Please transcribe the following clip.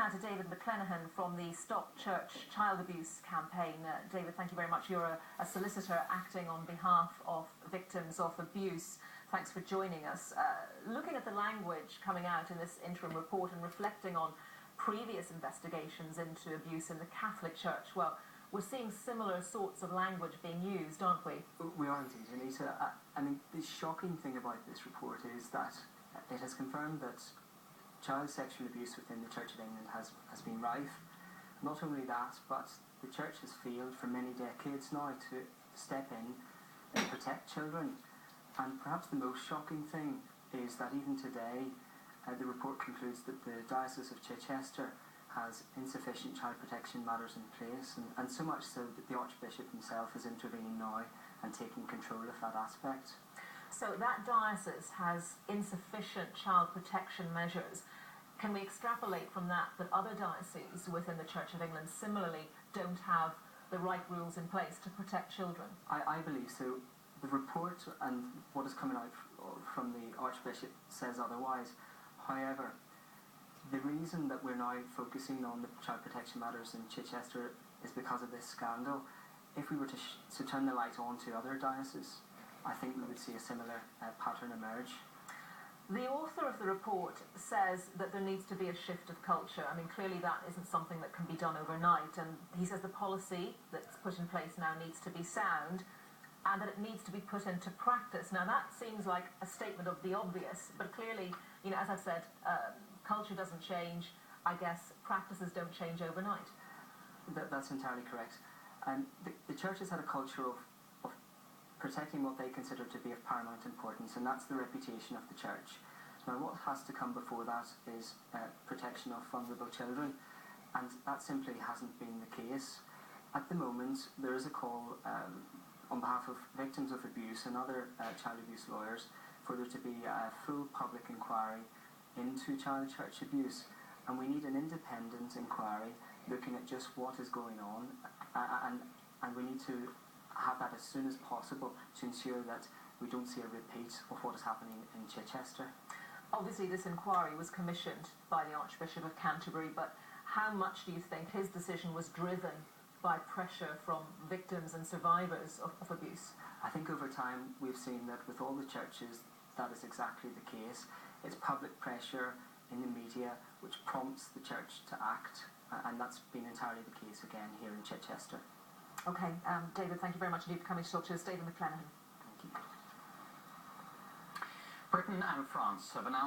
now to David McClenaghan from the Stop Church Child Abuse campaign. David, thank you very much. You're a solicitor acting on behalf of victims of abuse. Thanks for joining us. Looking at the language coming out in this interim report and reflecting on previous investigations into abuse in the Catholic Church, well, we're seeing similar sorts of language being used, aren't we? We are indeed, Anita. I mean, the shocking thing about this report is that it has confirmed that child sexual abuse within the Church of England has been rife. Not only that, but the Church has failed for many decades now to step in and protect children. And perhaps the most shocking thing is that even today, the report concludes that the Diocese of Chichester has insufficient child protection matters in place, and so much so that the Archbishop himself is intervening now and taking control of that aspect. So that diocese has insufficient child protection measures. Can we extrapolate from that other dioceses within the Church of England similarly don't have the right rules in place to protect children? I believe so. The report and what is coming out from the Archbishop says otherwise. However, the reason that we're now focusing on the child protection matters in Chichester is because of this scandal. If we were to turn the light on to other dioceses, I think we would see a similar pattern emerge. The author of the report says that there needs to be a shift of culture. I mean, clearly that isn't something that can be done overnight, and he says the policy that's put in place now needs to be sound and that it needs to be put into practice. Now, that seems like a statement of the obvious, but clearly, you know, as I've said, culture doesn't change. I guess practices don't change overnight. That's entirely correct. And the Church has had a culture of protecting what they consider to be of paramount importance, and that's the reputation of the Church. Now, what has to come before that is protection of vulnerable children, and that simply hasn't been the case. At the moment, there is a call on behalf of victims of abuse and other child abuse lawyers for there to be a full public inquiry into child church abuse, and we need an independent inquiry looking at just what is going on, and we need to have that as soon as possible to ensure that we don't see a repeat of what is happening in Chichester. Obviously, this inquiry was commissioned by the Archbishop of Canterbury, but how much do you think his decision was driven by pressure from victims and survivors of abuse? I think over time we've seen that with all the churches that is exactly the case. It's public pressure in the media which prompts the Church to act, and that's been entirely the case again here in Chichester. Okay, David, thank you very much indeed for coming to talk to us. David McClenaghan. Thank you. Britain and France have announced